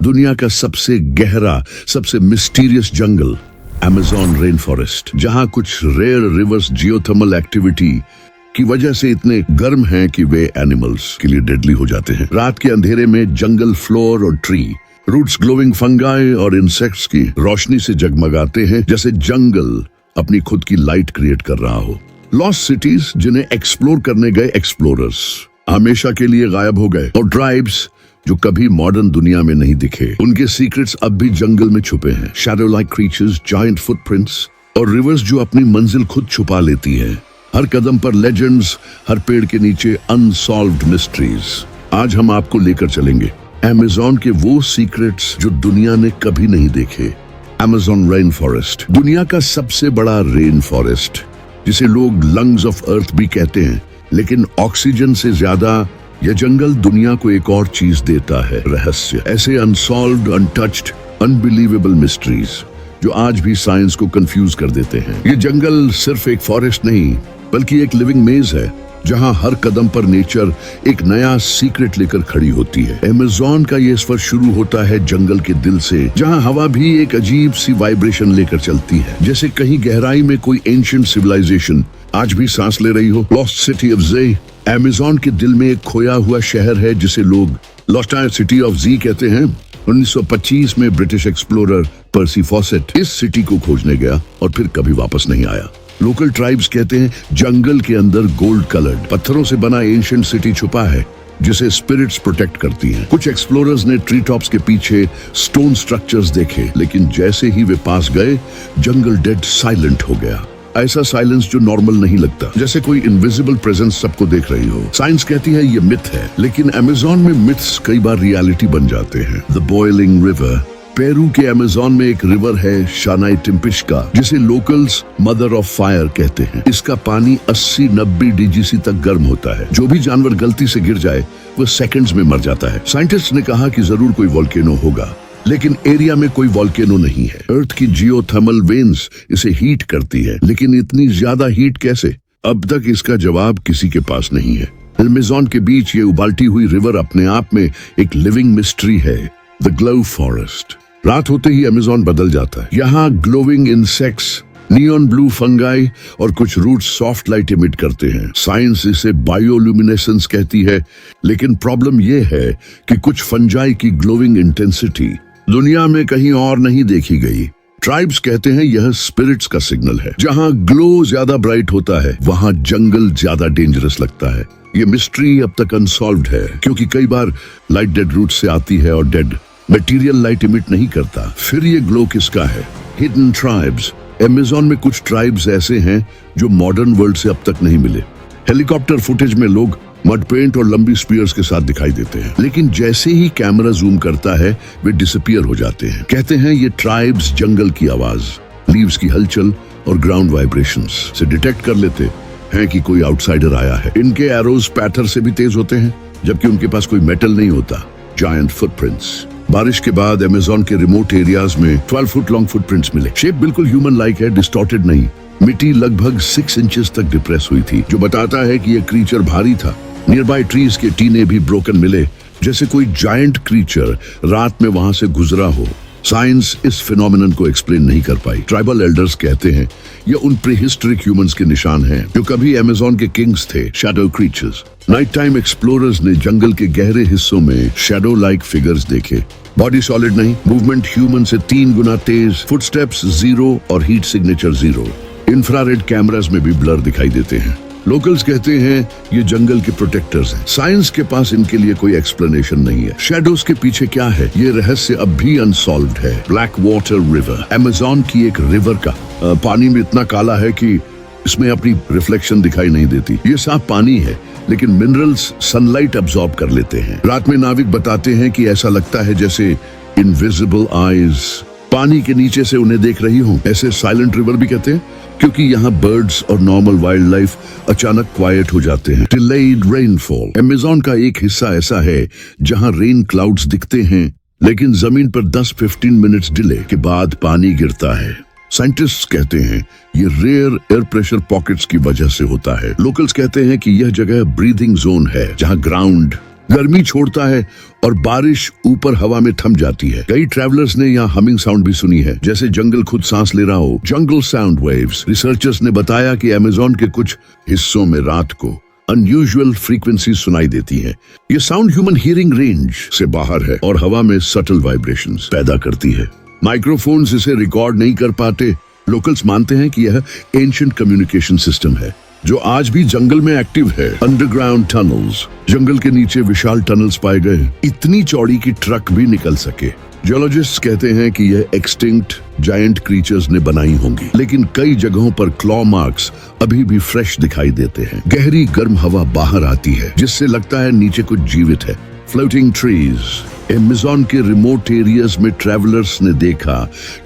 दुनिया का सबसे गहरा, सबसे मिस्टीरियस जंगल अमेज़न रेन फॉरेस्ट, जहां कुछ रेयर रिवर्स जियोथर्मल एक्टिविटी की वजह से इतने गर्म हैं कि वे एनिमल्स के लिए डेडली हो जाते हैं। रात के अंधेरे में जंगल फ्लोर और ट्री रूट्स ग्लोइंग फंगाई और इंसेक्ट्स की रोशनी से जगमगाते हैं, जैसे जंगल अपनी खुद की लाइट क्रिएट कर रहा हो। लॉस्ट सिटीज जिन्हें एक्सप्लोर करने गए एक्सप्लोरर्स हमेशा के लिए गायब हो गए, और ट्राइब्स जो कभी मॉडर्न दुनिया में नहीं दिखे, उनके सीक्रेट्स अब भी जंगल में छुपे हैं। Shadow like creatures, giant footprints और रिवर्स जो अपनी मंजिल खुद छुपा लेती है। हर कदम पर लेजेंड्स, हर पेड़ के नीचे अनसॉल्व्ड मिस्ट्रीज। आज हम आपको लेकर चलेंगे अमेज़न के वो सीक्रेट्स जो दुनिया ने कभी नहीं देखे। अमेज़न रेन फॉरेस्ट, दुनिया का सबसे बड़ा रेन फॉरेस्ट, जिसे लोग लंग्स ऑफ अर्थ भी कहते हैं, लेकिन ऑक्सीजन से ज्यादा यह जंगल दुनिया को एक और चीज देता है, रहस्य। ऐसे अनसॉल्व्ड, अनटच्ड, अनबिलीवेबल मिस्ट्रीज जो आज भी साइंस को कंफ्यूज कर देते हैं। ये जंगल सिर्फ एक फॉरेस्ट नहीं, बल्कि एक लिविंग मेज है, जहां हर कदम पर नेचर एक नया सीक्रेट लेकर खड़ी होती है। अमेज़न का ये सफर शुरू होता है जंगल के दिल से, जहां हवा भी एक अजीब सी वाइब्रेशन लेकर चलती है, जैसे कहीं गहराई में कोई एंशिएंट सिविलाइजेशन आज भी सांस ले रही हो। Lost city of J, Amazon के दिल में एक खोया हुआ शहर है जिसे लोग लॉस्ट सिटी ऑफ जी कहते हैं। 1925 में ब्रिटिश एक्सप्लोरर पर्सी फॉसेट इस सिटी को खोजने गया और फिर कभी वापस नहीं आया। लोकल ट्राइब्स कहते हैं जंगल के अंदर गोल्ड कलर्ड पत्थरों से बना एंशिएंट सिटी छुपा है, जिसे स्पिरिट्स प्रोटेक्ट करती हैं। कुछ एक्सप्लोरर्स ने ट्री टॉप्स के पीछे स्टोन स्ट्रक्चर्स देखे, लेकिन जैसे ही वे पास गए, जंगल डेड साइलेंट हो गया। ऐसा साइलेंस जो नॉर्मल नहीं लगता, जैसे कोई इनविजिबल प्रेजेंस सबको देख रही हो। साइंस कहती है ये मिथ है, लेकिन अमेज़न में मिथ्स कई बार रियलिटी बन जाते हैं। द बॉइलिंग रिवर, पेरू के अमेज़न में एक रिवर है शानाई टिम्पिश्का, जिसे लोकल्स मदर ऑफ फायर कहते हैं। इसका पानी 80-90 डिग्री तक गर्म होता है। जो भी जानवर गलती से गिर जाए वो सेकंड्स में मर जाता है। साइंटिस्ट ने कहा कि जरूर कोई वोल्केनो होगा, लेकिन एरिया में कोई वोल्केनो नहीं है। अर्थ की जियोथर्मल वेन्स इसे हीट करती है, लेकिन इतनी ज्यादा हीट कैसे? अब तक इसका जवाब किसी के पास नहीं है। अमेज़न के बीच ये उबालती हुई रिवर अपने आप में एक लिविंग मिस्ट्री है। द ग्लो फॉरेस्ट, रात होते ही अमेज़न बदल जाता है। यहाँ glowing insects, neon blue fungi और कुछ रूट सॉफ्ट लाइट इमिट करते हैं। साइंस इसे बायोल्यूमिनेसेंस कहती है, लेकिन प्रॉब्लम यह है कि कुछ फंजाई की ग्लोइंग इंटेंसिटी दुनिया में कहीं और नहीं देखी गई। ट्राइब्स कहते हैं यह स्पिरिट्स का सिग्नल है। जहां ग्लो ज्यादा ब्राइट होता है, वहां जंगल ज्यादा डेंजरस लगता है। ये मिस्ट्री अब तक अनसॉल्व्ड है, क्योंकि कई बार लाइट डेड रूट से आती है और डेड मटेरियल लाइट इमिट नहीं करता। फिर ये ग्लो किसका है? हिडन ट्राइब्स, अमेज़न में कुछ ट्राइब्स ऐसे हैं जो मॉडर्न वर्ल्ड से अब तक नहीं मिले। हेलीकॉप्टर फुटेज में लोग मड पेंट और लंबी स्पीयर्स के साथ दिखाई देते हैं, लेकिन जैसे ही कैमरा जूम करता है वे डिसअपियर हो जाते हैं। कहते हैं ये ट्राइब्स जंगल की आवाज, लीव्स की हलचल और ग्राउंड वाइब्रेशंस से डिटेक्ट कर लेते हैं कि कोई आउटसाइडर आया है। इनके एरोज पैथर से भी तेज होते हैं, जबकि उनके पास कोई मेटल नहीं होता। जायंट फुटप्रिंट्स, बारिश के बाद अमेज़न के रिमोट एरियाज में 12 फुट लॉन्ग फुटप्रिंट्स मिले। शेप बिल्कुल ह्यूमन लाइक है, डिस्टॉर्टेड नहीं। मिट्टी लगभग 6 इंचेस तक डिप्रेस हुई थी, जो बताता है कि यह क्रीचर भारी था। नियरबाई ट्रीज के टीने भी ब्रोकन मिले, जैसे कोई जायंट क्रीचर रात में वहां से गुजरा हो। साइंस इस फिनोमिनन को एक्सप्लेन नहीं कर पाई। ट्राइबल एल्डर्स कहते हैं ये उन प्रीहिस्टोरिक ह्यूमंस के निशान हैं, जो कभी अमेज़न के किंग्स थे। Shadow creatures, night time explorers ने जंगल के गहरे हिस्सों में शैडो लाइक फिगर्स देखे। बॉडी सॉलिड नहीं, मूवमेंट ह्यूमन से 3 गुना तेज, फुटस्टेप्स 0 और हीट सिग्नेचर 0। इंफ्रारेड कैमरास में भी ब्लर दिखाई देते हैं। लोकल्स कहते हैं ये जंगल के प्रोटेक्टर्स हैं। साइंस के पास इनके लिए कोई एक्सप्लेनेशन नहीं है। शैडोज के पीछे क्या है, ये रहस्य अब भी अनसॉल्व्ड है। ब्लैक वाटर रिवर, अमेज़न की एक रिवर का पानी में इतना काला है कि इसमें अपनी रिफ्लेक्शन दिखाई नहीं देती। ये साफ पानी है, लेकिन मिनरल्स सनलाइट अब्सॉर्ब कर लेते हैं। रात में नाविक बताते हैं कि ऐसा लगता है जैसे इनविजिबल आईज पानी के नीचे से उन्हें देख रही हूँ। ऐसे साइलेंट रिवर भी कहते हैं, क्योंकि यहाँ बर्ड्स और नॉर्मल वाइल्ड लाइफ अचानक क्वाइट हो जाते हैं। डिलेड रेनफॉल, अमेज़न का एक हिस्सा ऐसा है जहाँ रेन क्लाउड्स दिखते हैं, लेकिन जमीन पर 10-15 मिनट्स डिले के बाद पानी गिरता है। साइंटिस्ट्स कहते हैं ये रेयर एयर प्रेशर पॉकेट्स की वजह से होता है। लोकल्स कहते हैं कि यह जगह ब्रीदिंग जोन है, जहाँ ग्राउंड गर्मी छोड़ता है और बारिश ऊपर हवा में थम जाती है। कई ट्रैवलर्स ने यहाँ हमिंग साउंड भी सुनी है, जैसे जंगल खुद सांस ले रहा हो। जंगल साउंड वेव्स। रिसर्चर्स ने बताया कि अमेज़न के कुछ हिस्सों में रात को अनयूजुअल फ्रीक्वेंसी सुनाई देती है। ये साउंड ह्यूमन हियरिंग रेंज से बाहर है और हवा में सटल वाइब्रेशंस पैदा करती है। माइक्रोफोन्स इसे रिकॉर्ड नहीं कर पाते। लोकल्स मानते हैं कि यह एंशिएंट कम्युनिकेशन सिस्टम है जो आज भी जंगल में एक्टिव है। Underground tunnels. जंगल के नीचे विशाल टनल्स पाए गए, इतनी चौड़ी कि ट्रक भी निकल सके। जियोलॉजिस्ट्स कहते हैं कि यह एक्सटिंक्ट जायंट क्रीचर्स ने बनाई होंगी, लेकिन कई जगहों पर क्लॉ मार्क्स अभी भी फ्रेश दिखाई देते हैं। गहरी गर्म हवा बाहर आती है जिससे लगता है नीचे कुछ जीवित है। Floating trees. अमेज़न के रिमोट एरियाज में ट्रैवलर्स ने देखा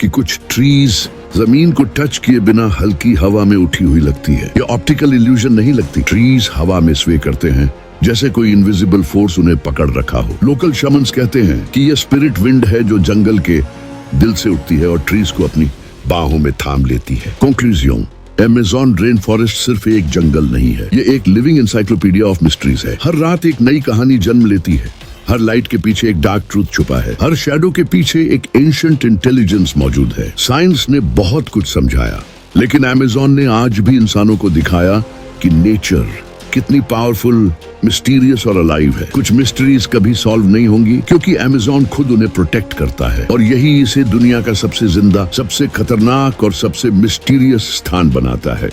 कि कुछ ट्रीज जमीन को टच किए बिना हल्की हवा में उठी हुई लगती है। ये ऑप्टिकल इल्यूजन नहीं लगती। ट्रीज हवा में स्वे करते हैं जैसे कोई इनविजिबल फोर्स उन्हें पकड़ रखा हो। लोकल शमन्स कहते हैं कि यह स्पिरिट विंड है जो जंगल के दिल से उठती है और ट्रीज को अपनी बाहों में थाम लेती है। कंक्लूजन, अमेज़न रेन फॉरेस्ट सिर्फ एक जंगल नहीं है, ये एक लिविंग इंसाइक्लोपीडिया ऑफ मिस्ट्रीज है। हर रात एक नई कहानी जन्म लेती है। हर लाइट के पीछे एक डार्क ट्रूथ छुपा है। हर शैडो के पीछे एक एंशिएंट इंटेलिजेंस मौजूद है। साइंस ने बहुत कुछ समझाया, लेकिन अमेज़न ने आज भी इंसानों को दिखाया कि नेचर कितनी पावरफुल, मिस्टीरियस और अलाइव है। कुछ मिस्ट्रीज कभी सॉल्व नहीं होंगी क्योंकि अमेज़न खुद उन्हें प्रोटेक्ट करता है, और यही इसे दुनिया का सबसे जिंदा, सबसे खतरनाक और सबसे मिस्टीरियस स्थान बनाता है।